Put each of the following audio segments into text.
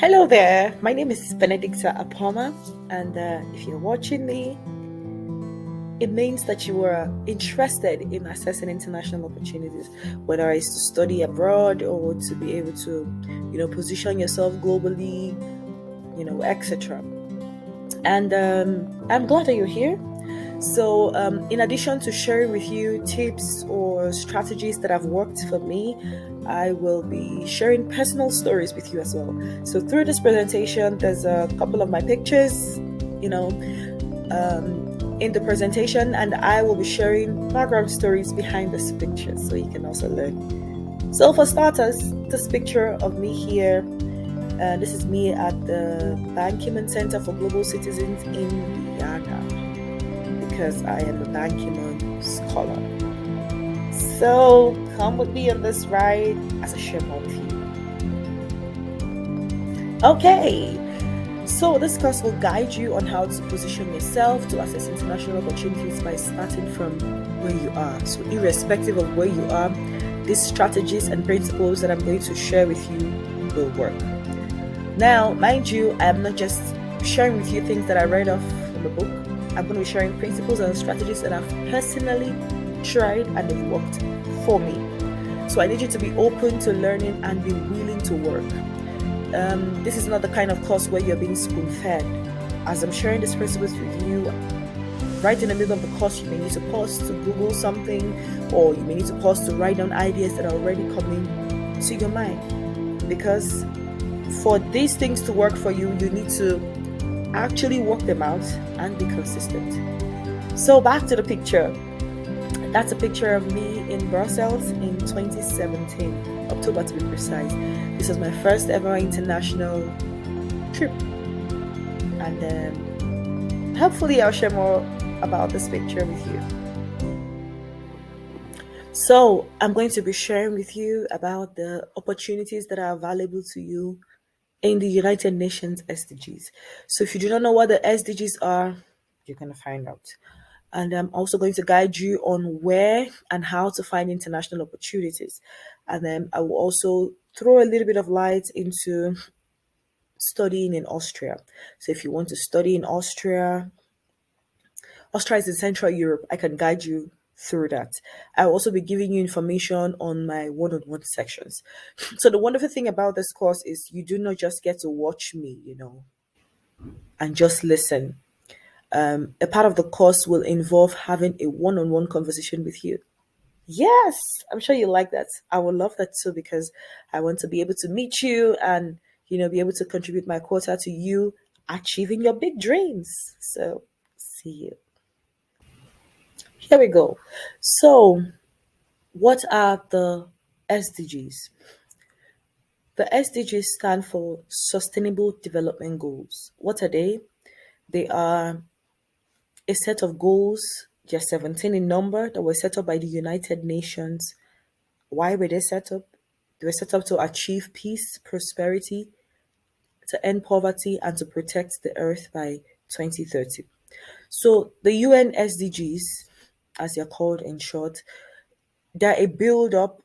Hello there, my name is Benedicta Apoma, and if you're watching me, it means that you are interested in assessing international opportunities, whether it's to study abroad or to be able to, position yourself globally, etc. And I'm glad that you're here. So, in addition to sharing with you tips or strategies that have worked for me, I will be sharing personal stories with you as well. So, through this presentation, there's a couple of my pictures, you know, in the presentation, and I will be sharing background stories behind this picture so you can also learn. So, for starters, this picture of me here, this is me at the Ban Ki-moon Center for Global Citizens in Guyana because I am a Ban Ki-moon scholar. So come with me on this ride as I share more with you. Okay, so this course will guide you on how to position yourself to access international opportunities by starting from where you are. So irrespective of where you are, these strategies and principles that I'm going to share with you will work. Now, mind you, I am not just sharing with you things that I read off from a book. I'm going to be sharing principles and strategies that I've personally tried and they've worked for me. So I need you to be open to learning and be willing to work. This is not the kind of course where you're being spoon-fed. As I'm sharing these principles with you, right in the middle of the course, you may need to pause to Google something, or you may need to pause to write down ideas that are already coming to your mind. Because for these things to work for you, you need to actually work them out and be consistent. So back to the picture. That's a picture of me in Brussels in 2017, October to be precise. This was my first ever international trip. And hopefully I'll share more about this picture with you. So I'm going to be sharing with you about the opportunities that are available to you in the United Nations SDGs. So if you do not know what the SDGs are, you're going to find out. And I'm also going to guide you on where and how to find international opportunities. And then I will also throw a little bit of light into studying in Austria. So if you want to study in Austria, Austria is in Central Europe, I can guide you through that. I'll also be giving you information on my one-on-one sections. So the wonderful thing about this course is you do not just get to watch me, and just listen. A part of the course will involve having a one-on-one conversation with you. Yes, I'm sure you like that. I would love that too because I want to be able to meet you and be able to contribute my quota to you achieving your big dreams. So, see you. Here we go. So, what are the SDGs? The SDGs stand for Sustainable Development Goals. What are they? They are a set of goals, just 17 in number, that were set up by the United Nations. Why were they set up? They were set up to achieve peace, prosperity, to end poverty, and to protect the earth by 2030. So the UN SDGs, as they're called in short, they're a build up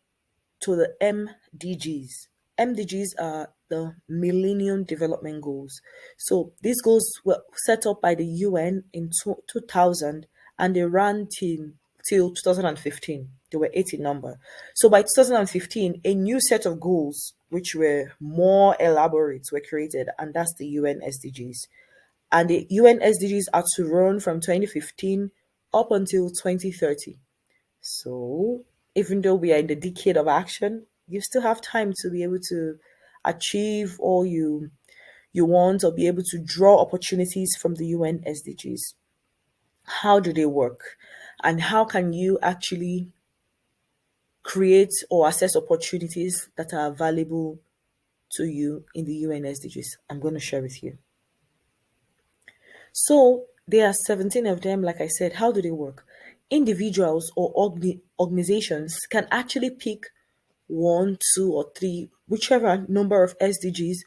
to the MDGs. MDGs are the Millennium Development Goals. So these goals were set up by the UN in 2000 and they ran till 2015. They were 8 in number. So by 2015, a new set of goals, which were more elaborate, were created, and that's the UN SDGs. And the UN SDGs are to run from 2015 up until 2030. So, even though we are in the decade of action, you still have time to be able to achieve all you want or be able to draw opportunities from the UN SDGs. How do they work? And how can you actually create or assess opportunities that are available to you in the UN SDGs? I'm going to share with you. So there are 17 of them, like I said. How do they work? Individuals or organizations can actually pick one, two, or three, whichever number of SDGs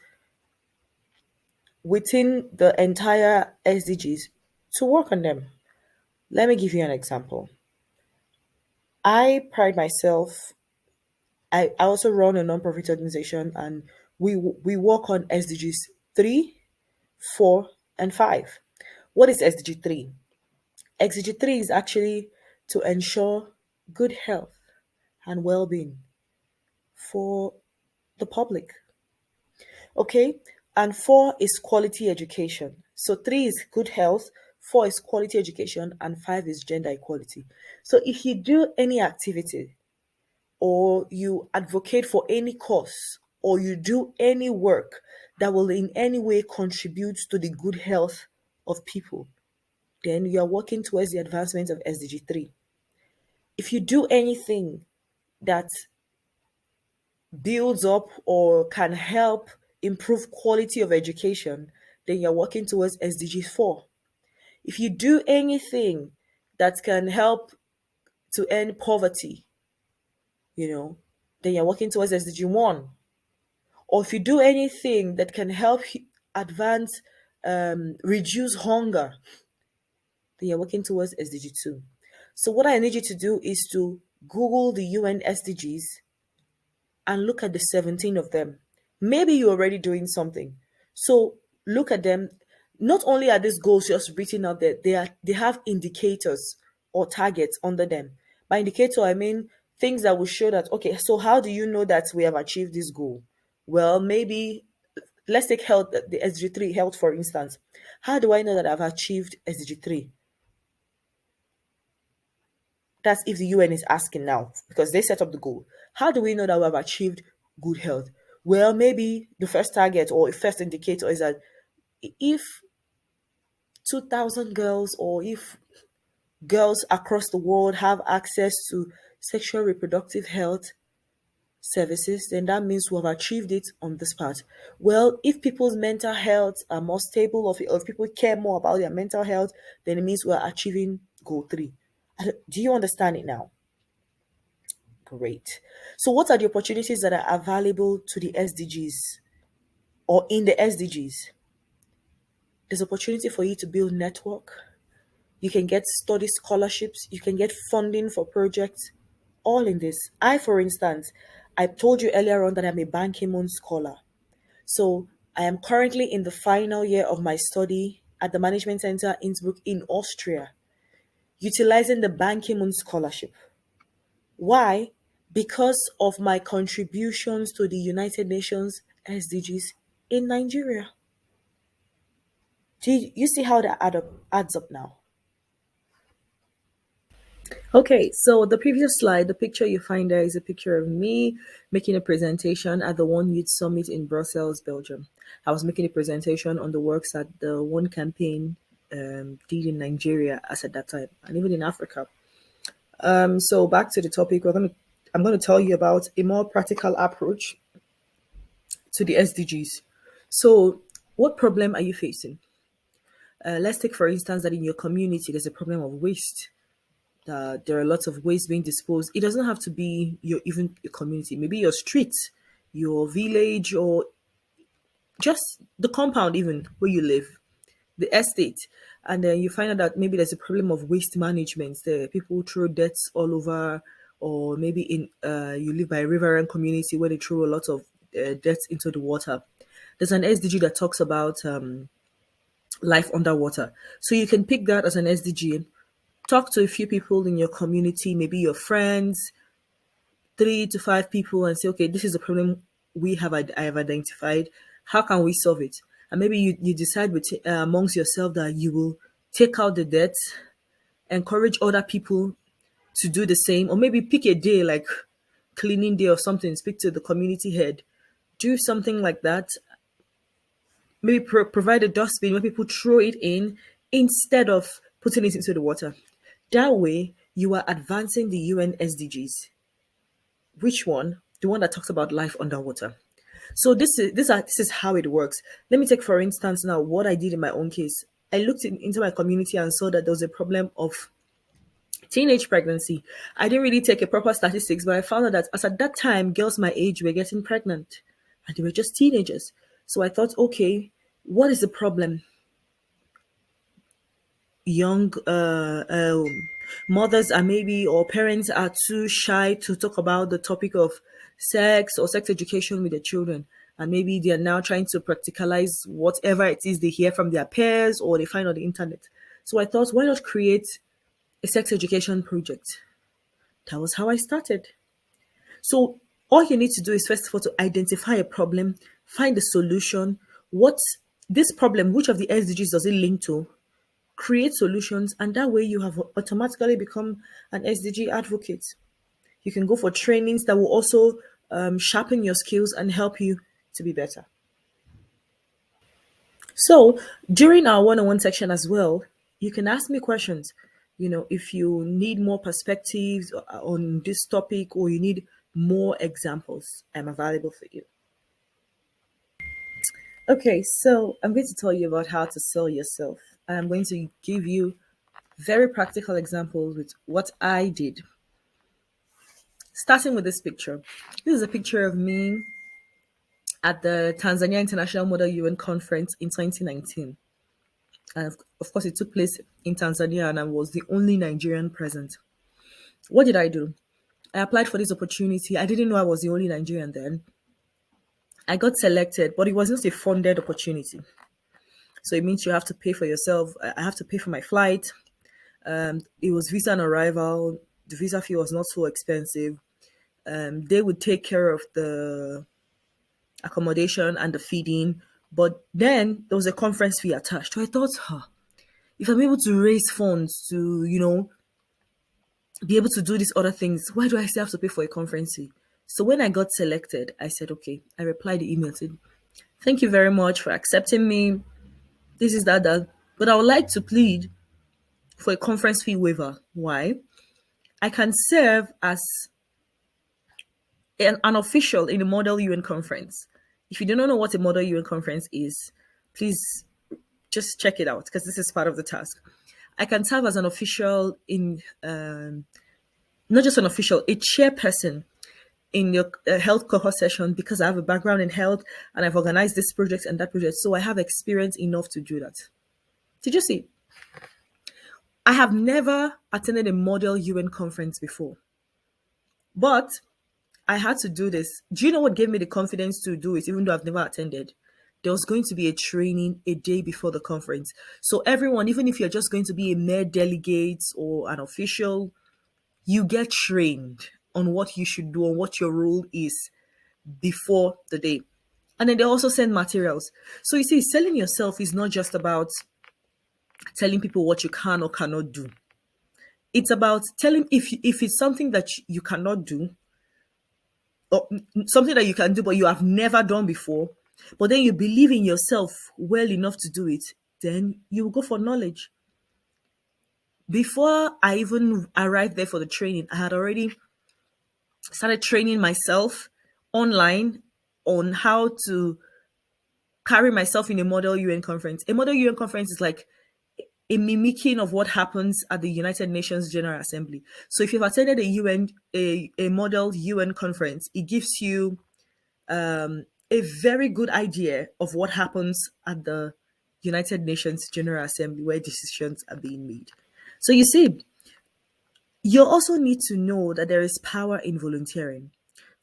within the entire SDGs to work on them. Let me give you an example. I pride myself, I also run a nonprofit organization and we work on SDGs 3, 4, and 5. What is SDG 3? SDG 3 is actually to ensure good health and well-being for the public. Okay? And 4 is quality education. So 3 is good health, 4 is quality education, and 5 is gender equality. So if you do any activity or you advocate for any cause or you do any work that will in any way contribute to the good health of people, then you are working towards the advancement of SDG 3. If you do anything that builds up or can help improve quality of education, then you're working towards SDG 4. If you do anything that can help to end poverty, then you're working towards SDG 1. Or if you do anything that can help advance, reduce hunger, then you're working towards SDG 2. So what I need you to do is to Google the UN SDGs and look at the 17 of them. Maybe you're already doing something. So look at them. Not only are these goals just written out there, they have indicators or targets under them. By indicator, I mean things that will show that, okay, so how do you know that we have achieved this goal? Well, maybe let's take health, the SDG 3 health, for instance. How do I know that I've achieved SDG 3? That's if the UN is asking now, because they set up the goal. How do we know that we have achieved good health? Well, maybe the first target or first indicator is that if 2,000 girls or if girls across the world have access to sexual reproductive health services, then that means we have achieved it on this part. Well, if people's mental health are more stable, or if people care more about their mental health, then it means we're achieving goal 3. Do you understand it now? Great. So, what are the opportunities that are available to the SDGs or in the SDGs? There's opportunity for you to build network. You can get study scholarships. You can get funding for projects. All in this. For instance, I told you earlier on that I'm a Ban Ki-moon scholar. So I am currently in the final year of my study at the Management Center Innsbruck in Austria, utilizing the Ban Ki-moon scholarship. Why? Because of my contributions to the United Nations SDGs in Nigeria. Do you see how that adds up now? Okay, so the previous slide, the picture you find there is a picture of me making a presentation at the One Youth Summit in Brussels, Belgium. I was making a presentation on the works that the One campaign did in Nigeria as at that time, and even in Africa. So back to the topic, I'm going to tell you about a more practical approach to the SDGs. So, what problem are you facing? Let's take, for instance, that in your community there's a problem of waste. There are lots of waste being disposed. It doesn't have to be even your community, maybe your street, your village, or just the compound, even where you live, the estate. And then you find out that maybe there's a problem of waste management. There people throw debts all over, or maybe in you live by a riverine community where they throw a lot of debts into the water. There's an SDG that talks about life underwater. So you can pick that as an SDG. Talk to a few people in your community, maybe your friends, 3 to 5 people, and say, okay, this is the problem I have identified. How can we solve it? And maybe you decide amongst yourself that you will take out the debt, encourage other people to do the same, or maybe pick a day like cleaning day or something, speak to the community head, do something like that. Maybe provide a dustbin where people throw it in instead of putting it into the water. That way, you are advancing the UN SDGs. Which one? The one that talks about life underwater. So this is how it works. Let me take, for instance, now what I did in my own case. I looked into my community and saw that there was a problem of teenage pregnancy. I didn't really take a proper statistics, but I found out that as at that time, girls my age were getting pregnant, and they were just teenagers. So I thought, okay, what is the problem? Young mothers are maybe or parents are too shy to talk about the topic of sex or sex education with their children. and maybe they are now trying to practicalize whatever it is they hear from their peers or they find on the internet. So I thought, why not create a sex education project? That was how I started. So all you need to do is first of all to identify a problem, find a solution. What this problem, which of the SDGs does it link to? Create solutions, and that way you have automatically become an SDG advocate. You can go for trainings that will also sharpen your skills and help you to be better. So during our one-on-one section as well, you can ask me questions. If you need more perspectives on this topic or you need more examples, I'm available for you. Okay, so I'm going to tell you about how to sell yourself. I'm going to give you very practical examples with what I did. Starting with this picture. This is a picture of me at the Tanzania International Model UN Conference in 2019. And of course, it took place in Tanzania, and I was the only Nigerian present. What did I do? I applied for this opportunity. I didn't know I was the only Nigerian then. I got selected, but it was not a funded opportunity. So it means you have to pay for yourself. I have to pay for my flight. It was visa on arrival. The visa fee was not so expensive. They would take care of the accommodation and the feeding. But then there was a conference fee attached. So I thought, if I'm able to raise funds to, be able to do these other things, why do I still have to pay for a conference fee? So when I got selected, I said, okay, I replied the email, said, thank you very much for accepting me. This is that. But I would like to plead for a conference fee waiver. Why? I can serve as an official in a Model UN conference. If you do not know what a Model UN conference is, please just check it out because this is part of the task. I can serve as an official in, not just an official, a chairperson in your health cohort session because I have a background in health and I've organized this project and that project. So I have experience enough to do that. Did you see? I have never attended a Model UN conference before, but I had to do this. Do you know what gave me the confidence to do it, even though I've never attended? There was going to be a training a day before the conference. So everyone, even if you're just going to be a mere delegate or an official, you get trained on what you should do and what your role is before the day. And then they also send materials. So you see, selling yourself is not just about telling people what you can or cannot do. It's about telling if it's something that you cannot do, or something that you can do but you have never done before, but then you believe in yourself well enough to do it, then you will go for knowledge. Before I even arrived there for the training, I had already started training myself online on how to carry myself in a Model UN conference. A Model UN conference is like a mimicking of what happens at the United Nations General Assembly. So if you've attended a Model UN conference, it gives you a very good idea of what happens at the United Nations General Assembly where decisions are being made. So you see, you also need to know that there is power in volunteering.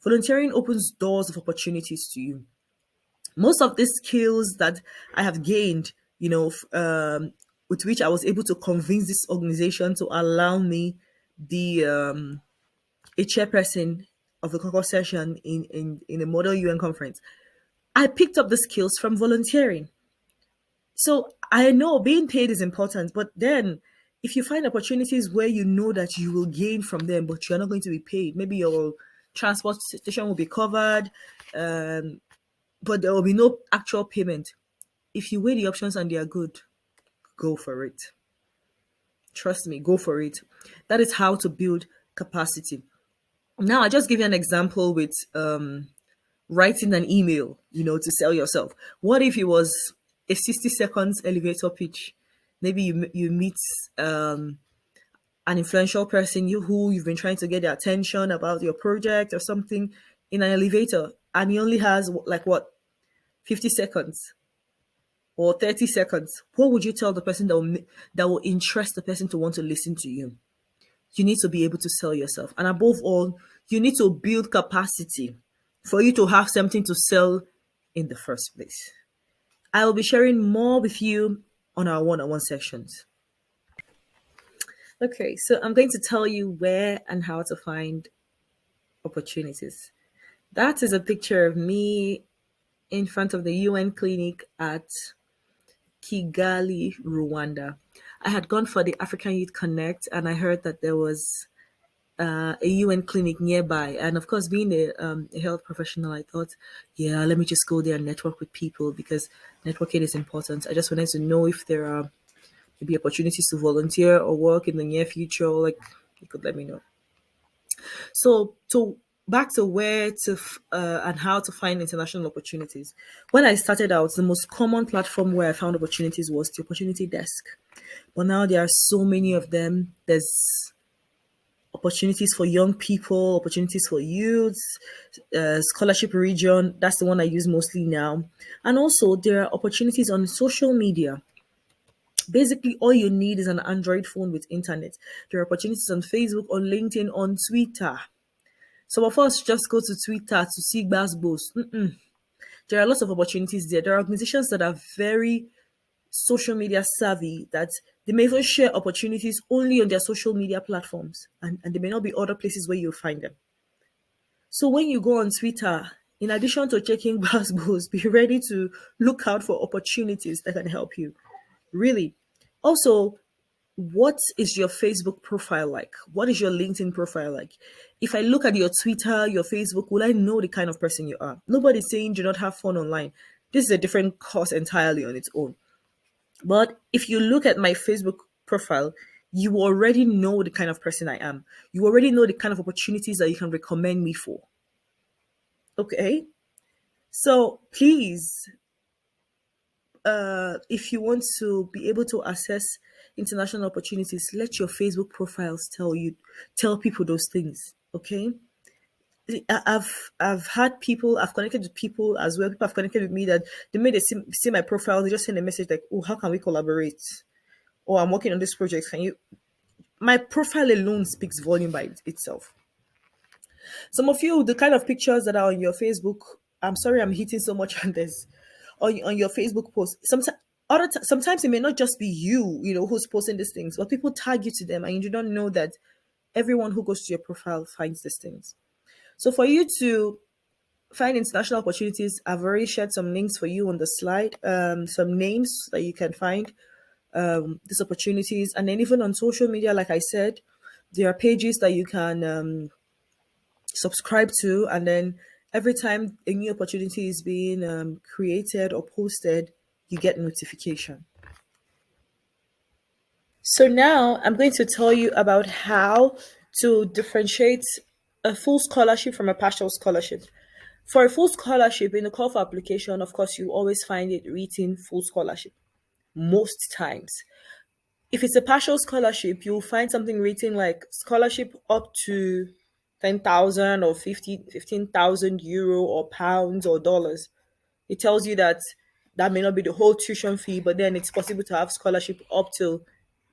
Volunteering opens doors of opportunities to you. Most of the skills that I have gained, with which I was able to convince this organization to allow me the a chairperson of the caucus session in a Model UN conference. I picked up the skills from volunteering. So I know being paid is important, but then if you find opportunities where you know that you will gain from them, but you're not going to be paid, maybe your transportation will be covered, but there will be no actual payment. If you weigh the options and they are good, go for it. Trust me, go for it. That is how to build capacity. Now, I just give you an example with writing an email, to sell yourself. What if it was a 60 seconds elevator pitch? Maybe you meet an influential person who you've been trying to get their attention about your project or something in an elevator, and he only has 50 seconds or 30 seconds. What would you tell the person that will interest the person to want to listen to you? You need to be able to sell yourself, and above all, you need to build capacity for you to have something to sell in the first place. I will be sharing more with you on our one-on-one sessions. Okay, so I'm going to tell you where and how to find opportunities. That is a picture of me in front of the UN clinic at Kigali, Rwanda. I had gone for the African Youth Connect and I heard that there was a UN clinic nearby. And of course, being a health professional, I thought, yeah, let me just go there and network with people because networking is important. I just wanted to know if there are maybe opportunities to volunteer or work in the near future. Like, you could let me know. So, to back to where to and how to find international opportunities. When I started out, the most common platform where I found opportunities was the Opportunity Desk. But now there are so many of them. There's opportunities for young people, opportunities for youths, scholarship region. That's the one I use mostly now. And also, there are opportunities on social media. Basically, all you need is an Android phone with internet. There are opportunities on Facebook, on LinkedIn, on Twitter. Some of us just go to Twitter to see Gbasgbos. There are lots of opportunities there. There are organizations that are very social media savvy that they may even share opportunities only on their social media platforms, and there may not be other places where you'll find them. So when you go on Twitter, in addition to checking Gbasgbos, be ready to look out for opportunities that can help you. Really. Also, what is your Facebook profile like? What is your LinkedIn profile like? If I look at your Twitter, your Facebook, will I know the kind of person you are? Nobody's saying do not have fun online. This is a different course entirely on its own. But if you look at my Facebook profile, you already know the kind of person I am. You already know the kind of opportunities that you can recommend me for. Okay? So please, if you want to be able to access international opportunities, let your Facebook profiles tell people those things. Okay. I've had people, I've connected with people as well. People have connected with me that they made see my profile, they just send a message like, "Oh, how can we collaborate?" Or "I'm working on this project. Can you?" My profile alone speaks volume by itself. Some of you, the kind of pictures that are on your Facebook, I'm sorry, I'm hitting so much on this, on your Facebook post. Sometimes it may not just be you, who's posting these things, but people tag you to them, and you don't know that everyone who goes to your profile finds these things. So for you to find international opportunities, I've already shared some links for you on the slide, some names that you can find these opportunities, and then even on social media, like I said, there are pages that you can subscribe to, and then every time a new opportunity is being created or posted, you get notification. So now I'm going to tell you about how to differentiate a full scholarship from a partial scholarship. For a full scholarship, in the call for application, of course, you always find it written full scholarship most times. If it's a partial scholarship, you'll find something written like scholarship up to 10,000 or 15,000 euro or pounds or dollars. It tells you that that may not be the whole tuition fee, but then it's possible to have scholarship up to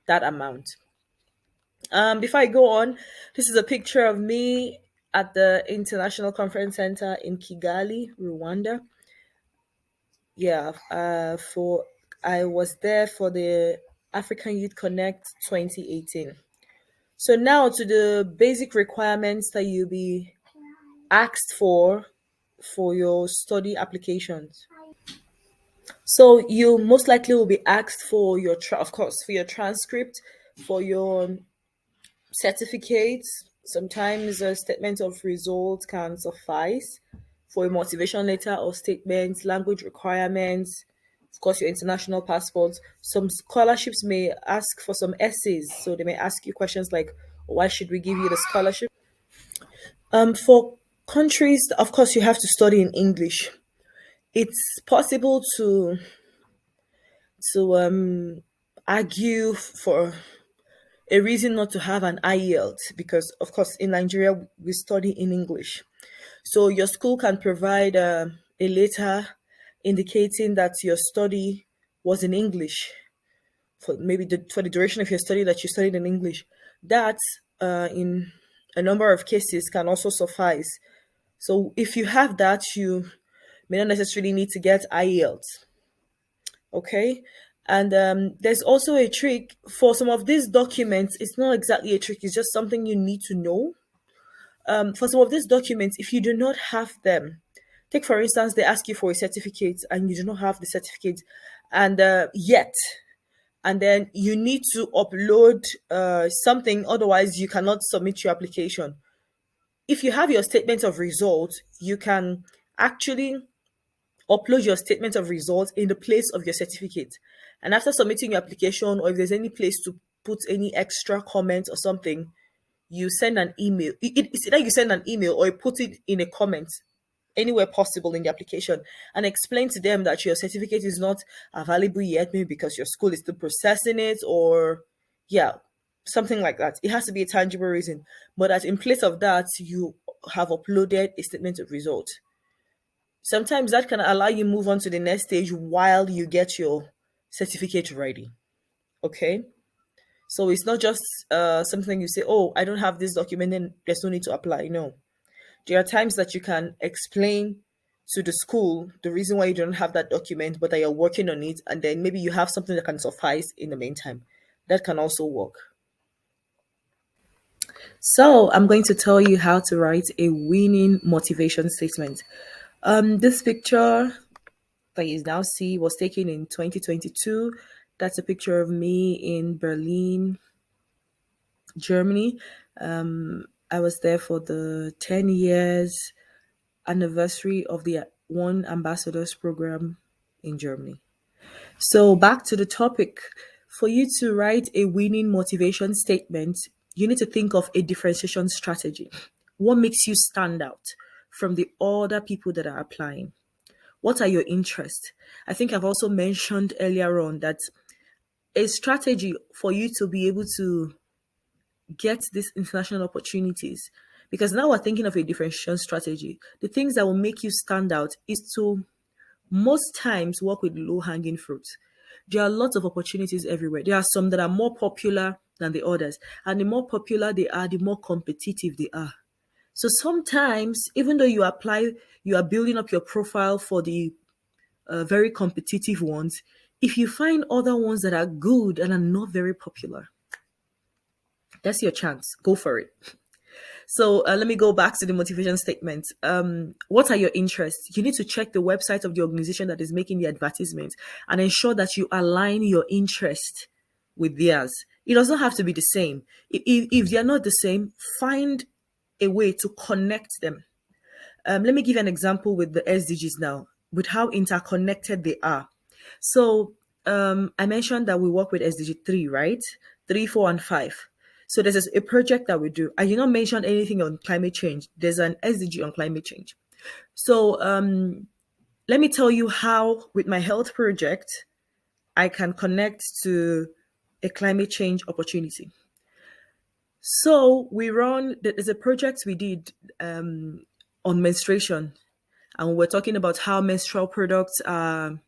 that amount. Before I go on, this is a picture of me at the International Conference Center in Kigali, Rwanda. Yeah, for I was there for the African Youth Connect 2018. So now to the basic requirements that you'll be asked for your study applications. So you most likely will be asked for of course, for your transcript, for your certificates. Sometimes a statement of results can suffice for a motivation letter or statement, language requirements, of course, your international passports. Some scholarships may ask for some essays, so they may ask you questions like, "Why should we give you the scholarship?" For countries, of course, you have to study in English. It's possible to argue for a reason not to have an IELTS because, of course, in Nigeria we study in English. So your school can provide a letter indicating that your study was in English for maybe for the duration of your study that you studied in English. That in a number of cases can also suffice. So if you have that, you may not necessarily need to get IELTS. Okay. And there's also a trick for some of these documents. It's not exactly a trick, it's just something you need to know. For some of these documents, if you do not have them, take for instance, they ask you for a certificate and you do not have the certificate, and yet, and then you need to upload something, otherwise, you cannot submit your application. If you have your statement of results, you can actually upload your statement of results in the place of your certificate. And after submitting your application, or if there's any place to put any extra comment or something, you send an email. It's either you send an email or you put it in a comment anywhere possible in the application, and explain to them that your certificate is not available yet, maybe because your school is still processing it, or yeah, something like that. It has to be a tangible reason. But that in place of that, you have uploaded a statement of result. Sometimes that can allow you move on to the next stage while you get your certificate ready. Okay. So it's not just something you say, oh, I don't have this document, then there's no need to apply. No. There are times that you can explain to the school the reason why you don't have that document, but that you're working on it, and then maybe you have something that can suffice in the meantime. That can also work. So I'm going to tell you how to write a winning motivation statement. This picture that you now see was taken in 2022. That's a picture of me in Berlin, Germany. I was there for the 10 years anniversary of the One Ambassadors program in Germany. So, back to the topic. For you to write a winning motivation statement, you need to think of a differentiation strategy. What makes you stand out from the other people that are applying? What are your interests? I think I've also mentioned earlier on that a strategy for you to be able to get these international opportunities, because now we're thinking of a differentiation strategy. The things that will make you stand out is to most times work with low hanging fruits. There are lots of opportunities everywhere. There are some that are more popular than the others. And the more popular they are, the more competitive they are. So sometimes, even though you apply, you are building up your profile for the very competitive ones. If you find other ones that are good and are not very popular, that's your chance. Go for it. So let me go back to the motivation statement. What are your interests? You need to check the website of the organization that is making the advertisement and ensure that you align your interest with theirs. It doesn't have to be the same. If they are not the same, find a way to connect them. Let me give you an example with the SDGs now, with how interconnected they are. So I mentioned that we work with SDG 3, right? 3, 4, and 5. So there's a project that we do. I did not mention anything on climate change. There's an SDG on climate change. So let me tell you how, with my health project, I can connect to a climate change opportunity. So there's a project we did on menstruation, and we're talking about how menstrual products are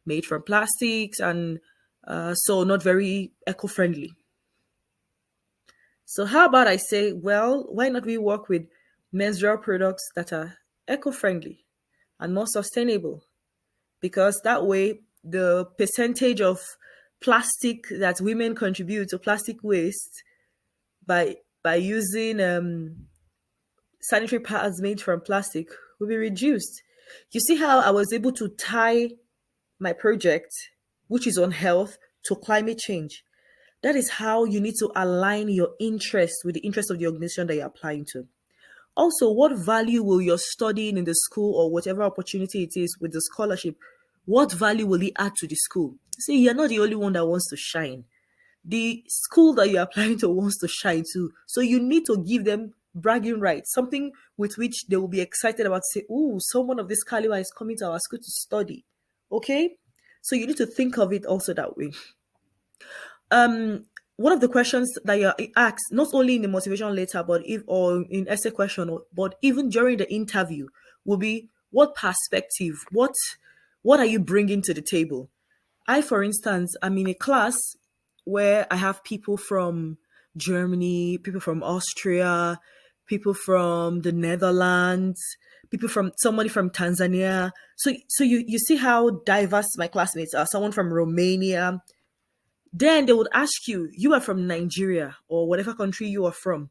made from plastics and so not very eco-friendly. So how about I say, well, why not we work with menstrual products that are eco-friendly and more sustainable? Because that way the percentage of plastic that women contribute to plastic waste by using sanitary pads made from plastic will be reduced. You see how I was able to tie my project, which is on health, to climate change. That is how you need to align your interest with the interest of the organization that you're applying to. Also, what value will your studying in the school or whatever opportunity it is with the scholarship, what value will it add to the school? See, you're not the only one that wants to shine. The school that you're applying to wants to shine too. So you need to give them bragging rights, something with which they will be excited about, say, oh, someone of this caliber is coming to our school to study. Okay? So you need to think of it also that way. One of the questions that you're asked, not only in the motivation letter, but if or in essay question, but even during the interview, will be what perspective, what are you bringing to the table? I, for instance, I'm in a class where I have people from Germany, people from Austria, people from the Netherlands, people from somebody from Tanzania. So you see how diverse my classmates are. Someone from Romania. Then they would ask you, you are from Nigeria or whatever country you are from.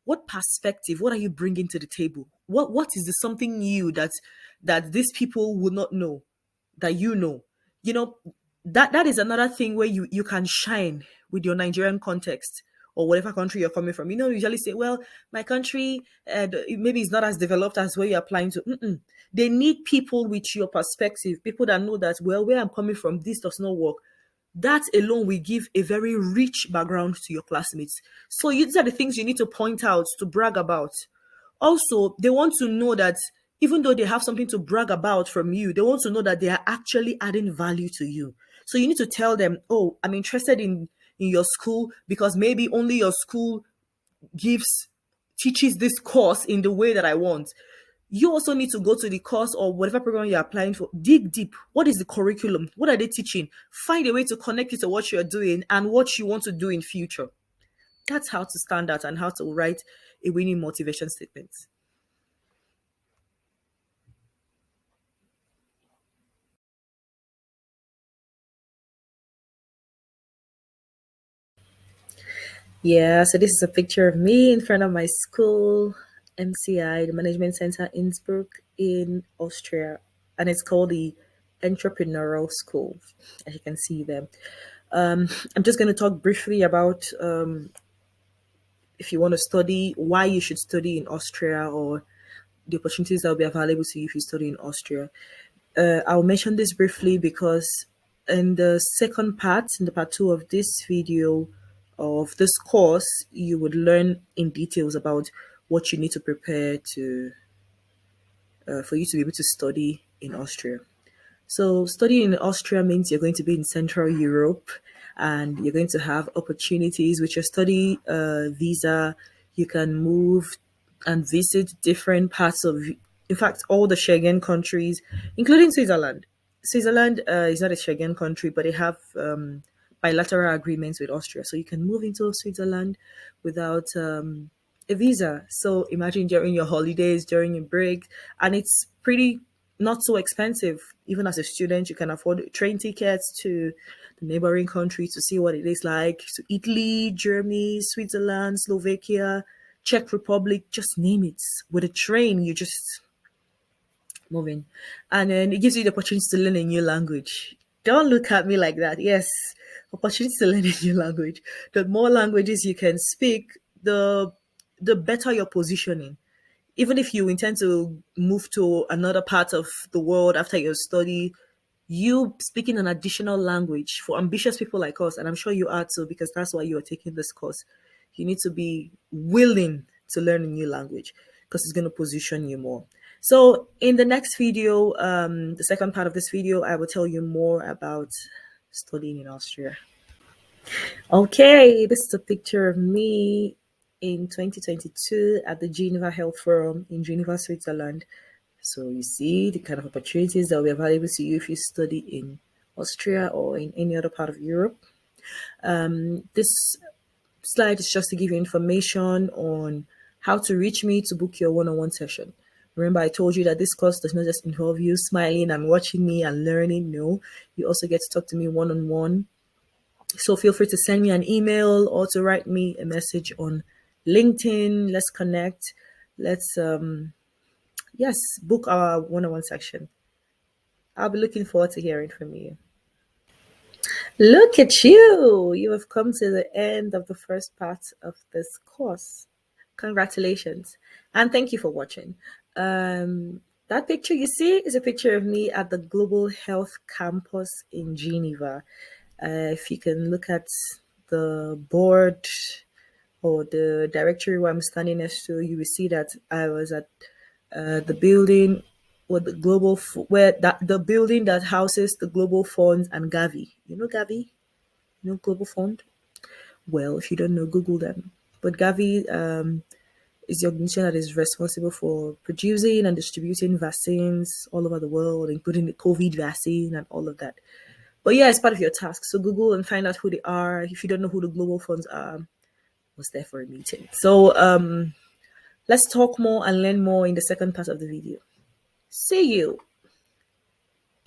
What perspective? What are you bringing to the table? What is the something new that these people would not know that you know? You know that is another thing where you can shine with your Nigerian context or whatever country you're coming from. You usually say, well, my country maybe is not as developed as where you're applying to. Mm-mm. They need people with your perspective, people that know that, well, where I'm coming from, this does not work. That alone will give a very rich background to your classmates. So these are the things you need to point out, to brag about. Also, they want to know that even though they have something to brag about from you, they want to know that they are actually adding value to you. So you need to tell them, oh, I'm interested in your school because maybe only your school gives teaches this course in the way that I want. You also need to go to the course or whatever program you're applying for. Dig deep. What is the curriculum? What are they teaching? Find a way to connect it to what you're doing and what you want to do in future. That's how to stand out and how to write a winning motivation statement. Yeah, so this is a picture of me in front of my school, MCI, the Management Center Innsbruck in Austria, and it's called the Entrepreneurial School, as you can see there. I'm just going to talk briefly about if you want to study, why you should study in Austria, or the opportunities that will be available to you if you study in Austria. I'll mention this briefly because in the second part, in the part two of this video of this course, you would learn in details about what you need to prepare to for you to be able to study in Austria. So studying in Austria means you're going to be in Central Europe and you're going to have opportunities with your study visa. You can move and visit different parts of, in fact, all the Schengen countries, including Switzerland. Switzerland is not a Schengen country, but they have bilateral agreements with Austria. So you can move into Switzerland without a visa. So imagine during your holidays, during your break, and it's pretty not so expensive. Even as a student, you can afford train tickets to the neighboring countries to see what it is like. To Italy, Germany, Switzerland, Slovakia, Czech Republic, just name it. With a train, you just moving. And then it gives you the opportunity to learn a new language. Don't look at me like that. Yes, opportunity to learn a new language. The more languages you can speak, the better your positioning. Even if you intend to move to another part of the world after your study, you speaking an additional language for ambitious people like us, and I'm sure you are too, because that's why you are taking this course. You need to be willing to learn a new language because it's going to position you more. So in the next video, the second part of this video, I will tell you more about studying in Austria. Okay, this is a picture of me in 2022 at the Geneva Health Forum in Geneva, Switzerland. So you see the kind of opportunities that will be available to you if you study in Austria or in any other part of Europe. This slide is just to give you information on how to reach me to book your one-on-one session. Remember, I told you that this course does not just involve you smiling and watching me and learning. No, you also get to talk to me one-on-one. So feel free to send me an email or to write me a message on LinkedIn. Let's connect. Let's yes, book our one-on-one section. I'll be looking forward to hearing from you. Look at you! You have come to the end of the first part of this course. Congratulations. And thank you for watching. That picture you see is a picture of me at the Global Health Campus in Geneva. If you can look at the board or the directory where I'm standing next to, you will see that I was at the building with the where that the building that houses the Global Fund and Gavi. You know Gavi? You know Global Fund? Well, if you don't know, Google them. But Gavi is the organization that is responsible for producing and distributing vaccines all over the world, including the COVID vaccine and all of that. But yeah, it's part of your task. So Google and find out who they are. If you don't know who the Global Funds are, was there for a meeting. So let's talk more and learn more in the second part of the video. See you